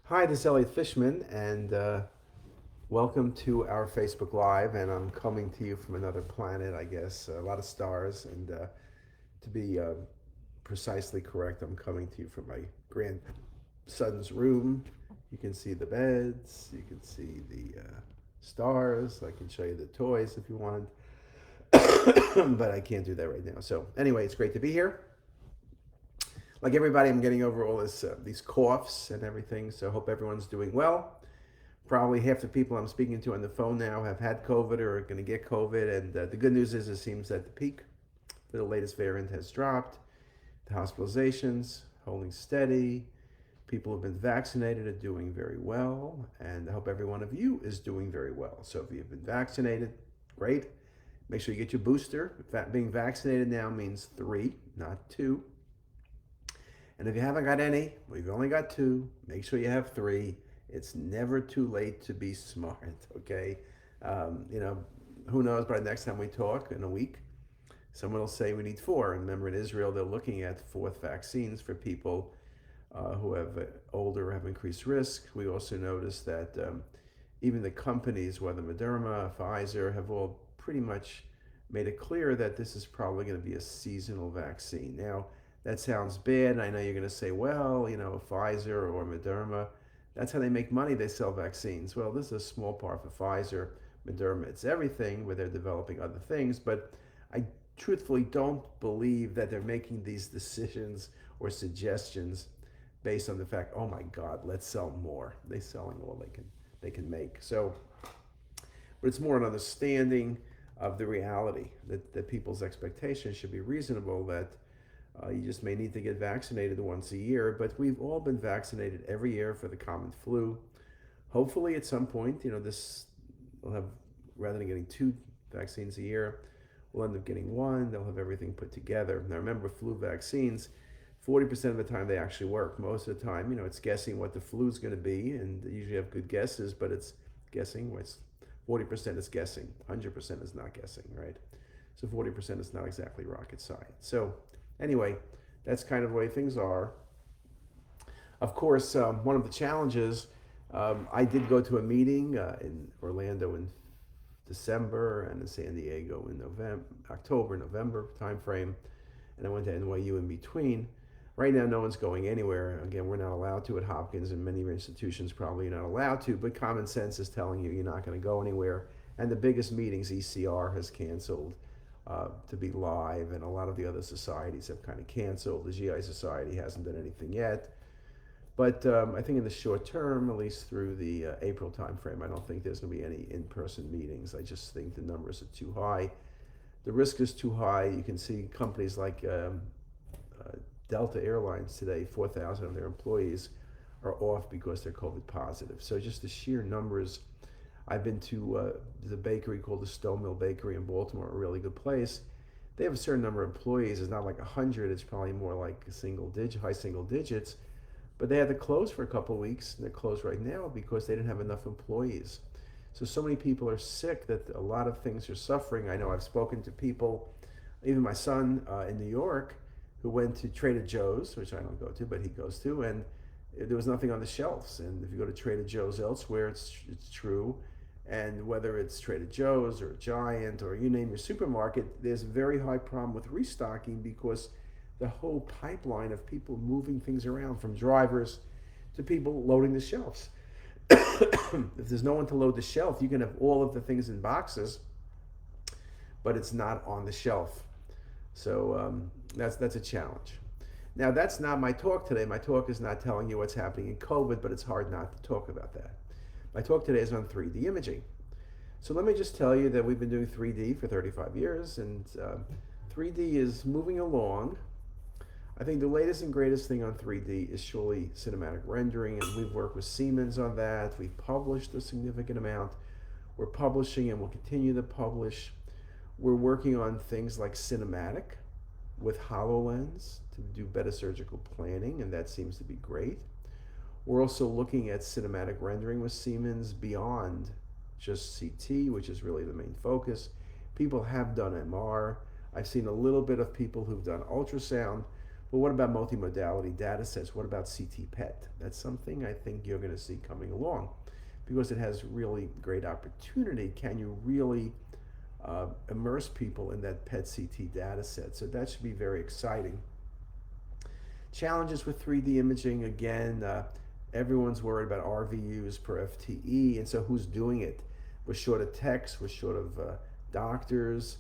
Hi, this is Elliot Fishman, and welcome to our Facebook Live. And I'm coming to you from another planet, I guess, a lot of stars. And to be precisely correct, I'm coming to you from my grandson's room. You can see the beds, you can see the stars. I can show you the toys if you want, but I can't do that right now. So, anyway, it's great to be here. Like everybody, I'm getting over all these coughs and everything. So, hope everyone's doing well. Probably half the people I'm speaking to on the phone now have had COVID or are going to get COVID. And the good news is it seems that the peak for the latest variant has dropped. The hospitalizations holding steady. People who've been vaccinated are doing very well. And I hope every one of you is doing very well. So if you've been vaccinated, great. Make sure you get your booster. Being vaccinated now means 3, not 2. And if you haven't got any, well, you've only got 2, make sure you have 3. It's never too late to be smart, okay? You know, who knows, by the next time we talk in a week, someone will say we need 4. And remember, in Israel, they're looking at 4th vaccines for people who have older or have increased risk. We also noticed that even the companies, whether Moderna, Pfizer, have all pretty much made it clear that this is probably going to be a seasonal vaccine. Now, that sounds bad. I know you're going to say, well, you know, Pfizer or Moderna, that's how they make money. They sell vaccines. Well, this is a small part for Pfizer, Moderna. It's everything where they're developing other things. But I truthfully don't believe that they're making these decisions or suggestions based on the fact, oh my God, let's sell more. They're selling all they can make. So, but it's more an understanding of the reality that people's expectations should be reasonable, that you just may need to get vaccinated once a year, but we've all been vaccinated every year for the common flu. Hopefully, at some point, you know, this will have, rather than getting 2 vaccines a year, we'll end up getting 1. They'll have everything put together. Now, remember, flu vaccines, 40% of the time they actually work. Most of the time, you know, it's guessing what the flu is going to be, and they usually have good guesses, but it's guessing. What's 40% is guessing, 100% is not guessing, right? So 40% is not exactly rocket science. So anyway, that's kind of the way things are. Of course, one of the challenges, I did go to a meeting in Orlando in December and in San Diego in October, November timeframe, and I went to NYU in between. Right now, no one's going anywhere. Again, we're not allowed to at Hopkins, and many institutions probably you're not allowed to, but common sense is telling you you're not going to go anywhere. And the biggest meetings, ECR has canceled to be live, and a lot of the other societies have kind of canceled. The GI Society hasn't done anything yet. But I think in the short term, at least through the April timeframe, I don't think there's going to be any in-person meetings. I just think the numbers are too high. The risk is too high. You can see companies like Delta Airlines today, 4,000 of their employees are off because they're COVID positive. So just the sheer numbers. I've been to the bakery called the Stone Mill Bakery in Baltimore, a really good place. They have a certain number of employees. It's not like 100. It's probably more like high single digits. But they had to close for a couple of weeks, and they're closed right now because they didn't have enough employees. So many people are sick that a lot of things are suffering. I know I've spoken to people, even my son in New York, who went to Trader Joe's, which I don't go to, but he goes to, and there was nothing on the shelves. And if you go to Trader Joe's elsewhere, it's true. And whether it's Trader Joe's or Giant or you name your supermarket, there's a very high problem with restocking because the whole pipeline of people moving things around, from drivers to people loading the shelves. If there's no one to load the shelf, you can have all of the things in boxes, but it's not on the shelf. So that's a challenge. Now, that's not my talk today. My talk is not telling you what's happening in COVID, but it's hard not to talk about that. My talk today is on 3D imaging. So let me just tell you that we've been doing 3D for 35 years, and 3D is moving along. I think the latest and greatest thing on 3D is surely cinematic rendering, and we've worked with Siemens on that. We've published a significant amount. We're publishing and we'll continue to publish. We're working on things like cinematic with HoloLens to do better surgical planning, and that seems to be great. We're also looking at cinematic rendering with Siemens beyond just CT, which is really the main focus. People have done MR. I've seen a little bit of people who've done ultrasound. But what about multimodality data sets? What about CT PET? That's something I think you're going to see coming along because it has really great opportunity. Can you really immerse people in that PET CT data set? So that should be very exciting. Challenges with 3D imaging, again, everyone's worried about RVUs per FTE, and so who's doing it? We're short of techs, we're short of doctors.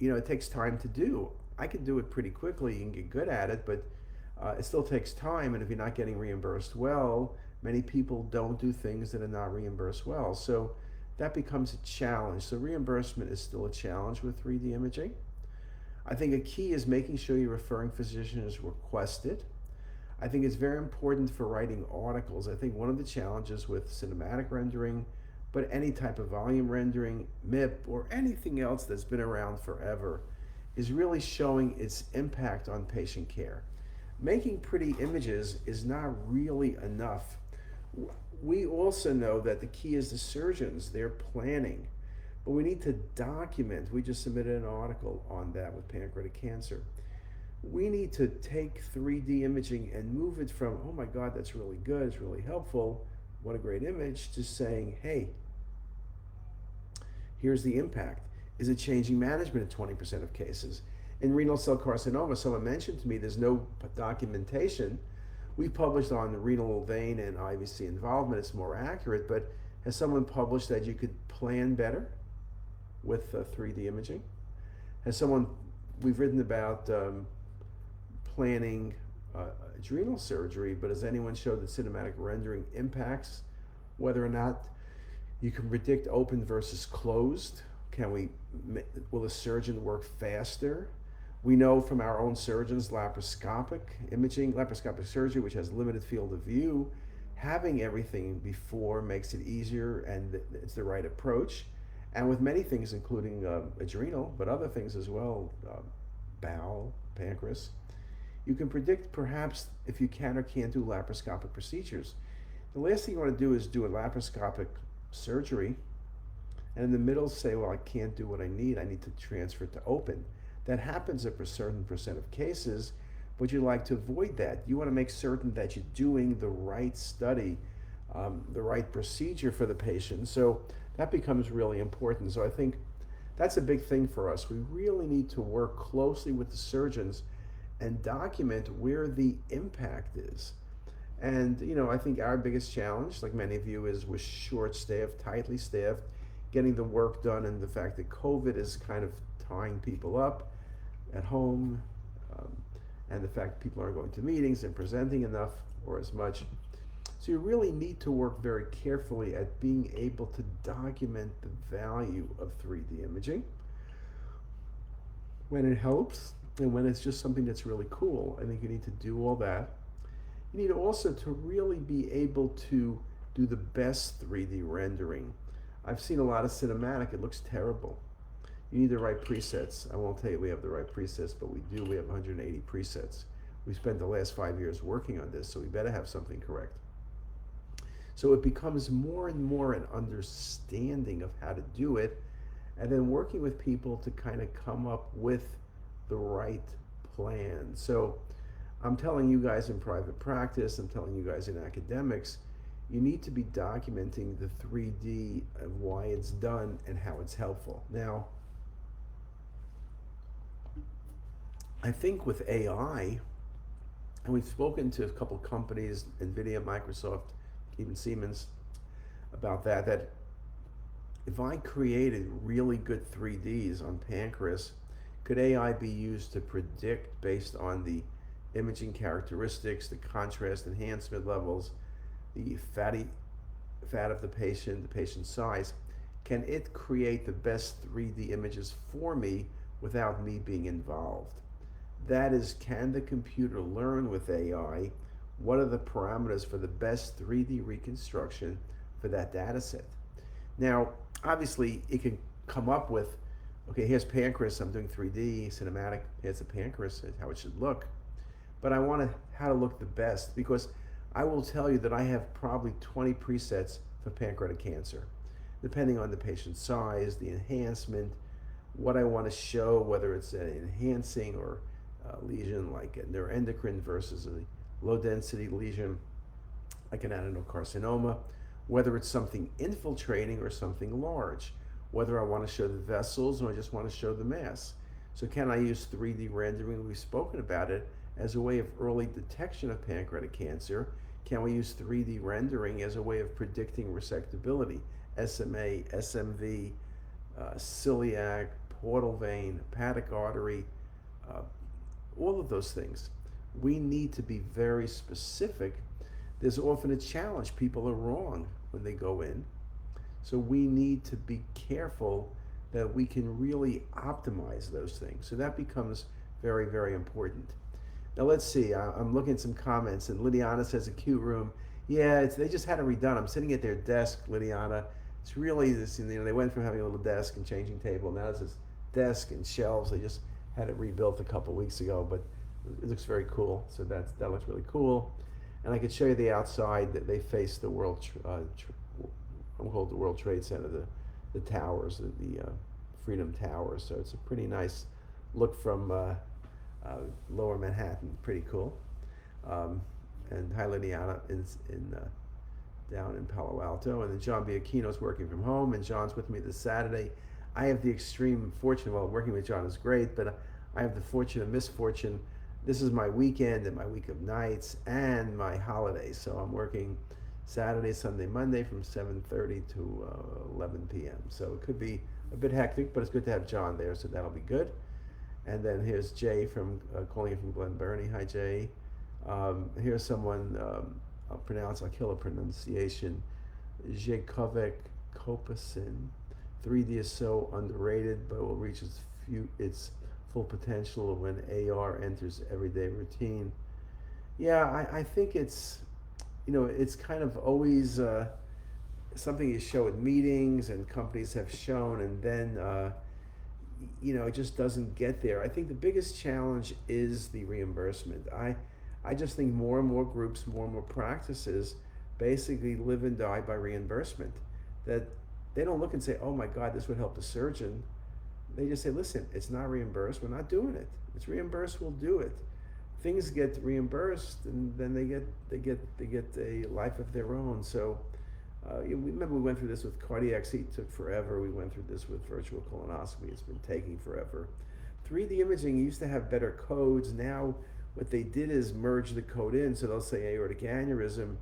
It takes time to do. I can do it pretty quickly, you can get good at it, but it still takes time, and if you're not getting reimbursed well, many people don't do things that are not reimbursed well. So that becomes a challenge. So reimbursement is still a challenge with 3D imaging. I think a key is making sure your referring physician is requested. I think it's very important for writing articles. I think one of the challenges with cinematic rendering, but any type of volume rendering, MIP, or anything else that's been around forever, is really showing its impact on patient care. Making pretty images is not really enough. We also know that the key is the surgeons, their planning. But we need to document. We just submitted an article on that with pancreatic cancer. We need to take 3D imaging and move it from, oh my God, that's really good, it's really helpful, what a great image, to saying, hey, here's the impact. Is it changing management in 20% of cases? In renal cell carcinoma, someone mentioned to me there's no documentation. We've published on the renal vein and IVC involvement, it's more accurate, but has someone published that you could plan better with 3D imaging? We've written about planning adrenal surgery, but has anyone showed that cinematic rendering impacts whether or not you can predict open versus closed? Will the surgeon work faster? We know from our own surgeons, laparoscopic surgery, which has limited field of view, having everything before makes it easier and it's the right approach. And with many things, including adrenal, but other things as well, bowel, pancreas, you can predict perhaps if you can or can't do laparoscopic procedures. The last thing you want to do is do a laparoscopic surgery and in the middle say, well, I can't do what I need to transfer it to open. That happens a certain percent of cases, but you like to avoid that. You want to make certain that you're doing the right study, the right procedure for the patient. So that becomes really important. So I think that's a big thing for us. We really need to work closely with the surgeons and document where the impact is. And I think our biggest challenge, like many of you, is we're short-staffed, tightly staffed, getting the work done, and the fact that COVID is kind of tying people up at home, and the fact that people aren't going to meetings and presenting enough or as much. So you really need to work very carefully at being able to document the value of 3D imaging when it helps and when it's just something that's really cool. I think you need to do all that. You need also to really be able to do the best 3D rendering. I've seen a lot of cinematic, it looks terrible. You need the right presets. I won't tell you we have the right presets, but we do. We have 180 presets. We spent the last 5 years working on this, so we better have something correct. So it becomes more and more an understanding of how to do it, and then working with people to kind of come up with the right plan. So I'm telling you guys in private practice, I'm telling you guys in academics, you need to be documenting the 3D of why it's done and how it's helpful. Now, I think with AI, and we've spoken to a couple companies, NVIDIA, Microsoft, even Siemens, about that if I created really good 3Ds on pancreas, could AI be used to predict based on the imaging characteristics, the contrast enhancement levels, the fat of the patient's size? Can it create the best 3D images for me without me being involved? That is, can the computer learn with AI what are the parameters for the best 3D reconstruction for that data set? Now, obviously, it can come up with, okay, here's pancreas, I'm doing 3D, cinematic, here's the pancreas, how it should look. But I want how to look the best, because I will tell you that I have probably 20 presets for pancreatic cancer, depending on the patient's size, the enhancement, what I want to show, whether it's enhancing or lesion like a neuroendocrine versus a low density lesion like an adenocarcinoma, whether it's something infiltrating or something large, whether I want to show the vessels or I just want to show the mass. So can I use 3D rendering? We've spoken about it as a way of early detection of pancreatic cancer. Can we use 3D rendering as a way of predicting resectability? SMA, SMV, celiac, portal vein, hepatic artery, uh, all of those things. We need to be very specific. There's often a challenge. People are wrong when they go in. So we need to be careful that we can really optimize those things. So that becomes very, very important. Now let's see. I'm looking at some comments, and Lydiana says a cute room. Yeah, they just had it redone. I'm sitting at their desk, Lydiana. It's really this. They went from having a little desk and changing table. Now it's this desk and shelves. They just had it rebuilt a couple weeks ago, but it looks very cool. So that looks really cool. And I could show you the outside that they face the World the World Trade Center, the towers, the Freedom Towers. So it's a pretty nice look from Lower Manhattan. Pretty cool. And hi, Liliana down in Palo Alto. And then John Biacchino's working from home, and John's with me this Saturday. I have the extreme fortune, well, working with John is great, but I have the fortune and misfortune. This is my weekend and my week of nights and my holidays. So I'm working Saturday, Sunday, Monday from 7:30 to 11 p.m. So it could be a bit hectic, but it's good to have John there, so that'll be good. And then here's Jay from calling in from Glen Burnie. Hi, Jay. Here's someone, I'll kill a pronunciation. Jakovic Kopasin. 3D is so underrated, but will reach its full potential when AR enters everyday routine. Yeah, I think it's, it's kind of always something you show at meetings and companies have shown, and then, it just doesn't get there. I think the biggest challenge is the reimbursement. I just think more and more groups, more and more practices basically live and die by reimbursement. That they don't look and say, oh my God, this would help the surgeon. They just say, listen, it's not reimbursed, we're not doing it. It's reimbursed, we'll do it. Things get reimbursed, and then they get a life of their own. So remember we went through this with cardiac CT, took forever. We went through this with virtual colonoscopy. It's been taking forever. 3D imaging used to have better codes. Now what they did is merge the code in, so they'll say aortic aneurysm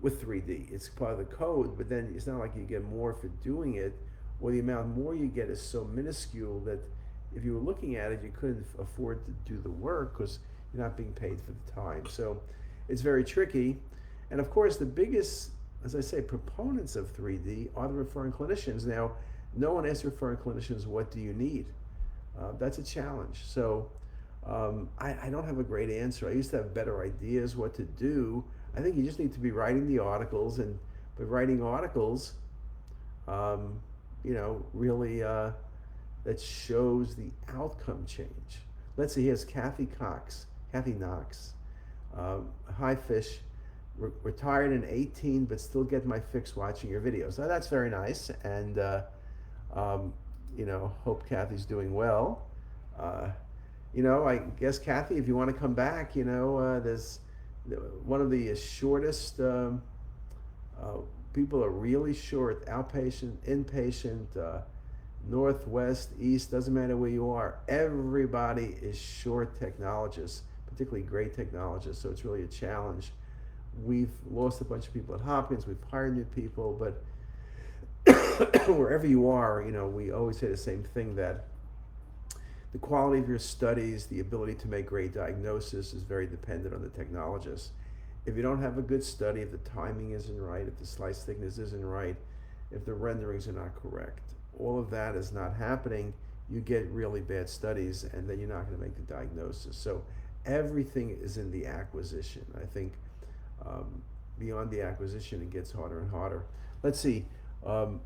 with 3D. It's part of the code, but then it's not like you get more for doing it, or the amount more you get is so minuscule that if you were looking at it, you couldn't afford to do the work because you're not being paid for the time. So it's very tricky. And of course, the biggest, as I say, proponents of 3D are the referring clinicians. Now, no one asks referring clinicians, what do you need? That's a challenge. So I don't have a great answer. I used to have better ideas what to do. I think you just need to be writing the articles, and by writing articles, really that shows the outcome change. Let's see, here's Kathy Knox. Hi, Fish. Retired in 18, but still get my fix watching your videos. Now, that's very nice, and hope Kathy's doing well. I guess, Kathy, if you want to come back, there's one of the shortest, people are really short, outpatient, inpatient, northwest, east, doesn't matter where you are. Everybody is short technologists, particularly great technologists, so it's really a challenge. We've lost a bunch of people at Hopkins, we've hired new people, but wherever you are, we always say the same thing, that the quality of your studies, the ability to make great diagnosis is very dependent on the technologist. If you don't have a good study, if the timing isn't right, if the slice thickness isn't right, if the renderings are not correct, all of that is not happening, you get really bad studies, and then you're not going to make the diagnosis. So everything is in the acquisition. I think beyond the acquisition, it gets harder and harder. Let's see, Vijalov,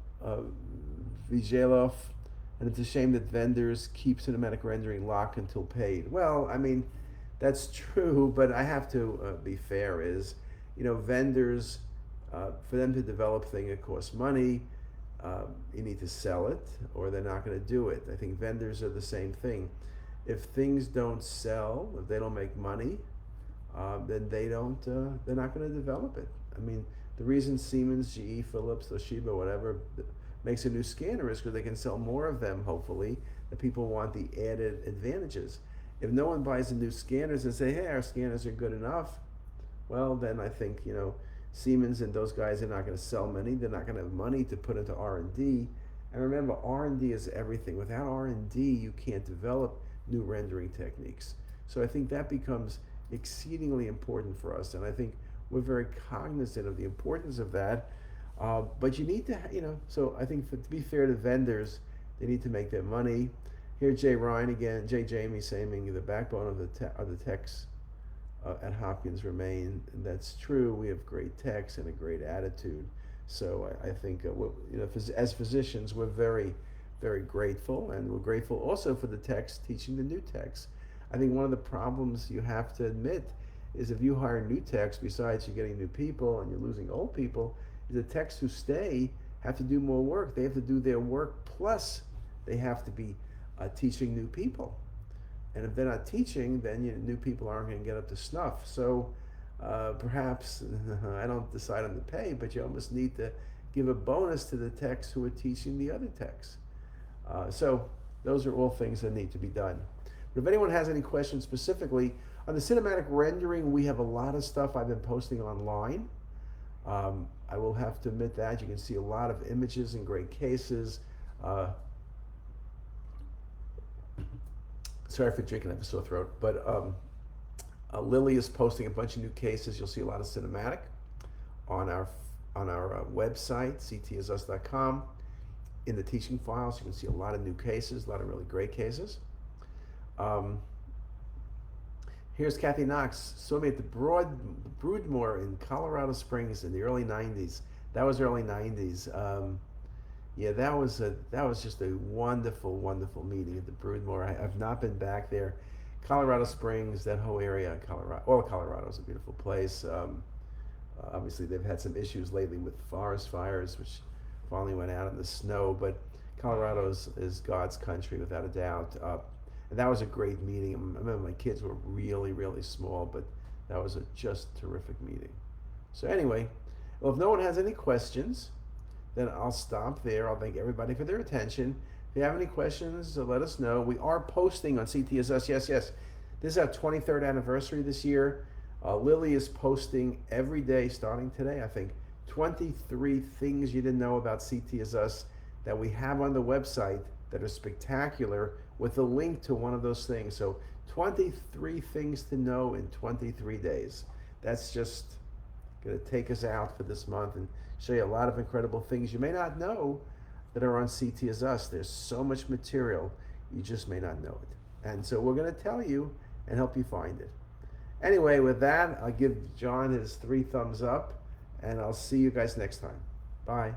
and it's a shame that vendors keep cinematic rendering locked until paid. Well, I mean, that's true, but I have to be fair, is, vendors, for them to develop things, it costs money. You need to sell it, or they're not going to do it. I think vendors are the same thing. if things don't sell, if they don't make money, then they don't. They're not going to develop it. I mean, the reason Siemens, GE, Philips, Toshiba, whatever, makes a new scanner is because they can sell more of them. Hopefully, the people want the added advantages. If no one buys the new scanners and say, "Hey, our scanners are good enough," well, then I think Siemens and those guys are not going to sell many. They're not going to have money to put into R&D. And remember, R&D is everything. Without R&D, you can't develop new rendering techniques. So I think that becomes exceedingly important for us, and I think we're very cognizant of the importance of that. But you need to, so I think to be fair to vendors, they need to make their money. Here, Jay Ryan again, Jay Jamie saying the backbone of the techs at Hopkins remain. And that's true. We have great techs and a great attitude. So I think, as physicians, we're very, very grateful, and we're grateful also for the techs teaching the new techs. I think one of the problems you have to admit is if you hire new techs, besides you're getting new people and you're losing old people, is the techs who stay have to do more work. They have to do their work, plus they have to be teaching new people. And if they're not teaching, then new people aren't going to get up to snuff. So perhaps, I don't decide on the pay, but you almost need to give a bonus to the techs who are teaching the other techs. So those are all things that need to be done. But if anyone has any questions specifically, on the cinematic rendering, we have a lot of stuff I've been posting online. I will have to admit that. You can see a lot of images in great cases. Sorry for drinking, I have a sore throat. But Lily is posting a bunch of new cases. You'll see a lot of cinematic on our website, CTisus.com. In the teaching files, you can see a lot of new cases, a lot of really great cases. Here's Kathy Knox. Saw me at the Broadmoor in Colorado Springs in the early 90s. That was early 90s. Yeah, that was just a wonderful, wonderful meeting at the Broadmoor. I've not been back there. Colorado Springs, that whole area, all of Colorado is a beautiful place. Obviously, they've had some issues lately with forest fires, which finally went out in the snow, but Colorado is God's country without a doubt. And that was a great meeting. I remember my kids were really, really small, but that was a just terrific meeting. So anyway, well, if no one has any questions, then I'll stop there. I'll thank everybody for their attention. If you have any questions, let us know. We are posting on CTisus. Yes. This is our 23rd anniversary this year. Lily is posting every day, starting today, I think, 23 things you didn't know about CTisus that we have on the website that are spectacular, with a link to one of those things. So 23 things to know in 23 days. That's just going to take us out for this month and show you a lot of incredible things you may not know that are on CTisus. There's so much material, you just may not know it. And so we're going to tell you and help you find it. Anyway, with that, I'll give John his 3 thumbs up, and I'll see you guys next time. Bye.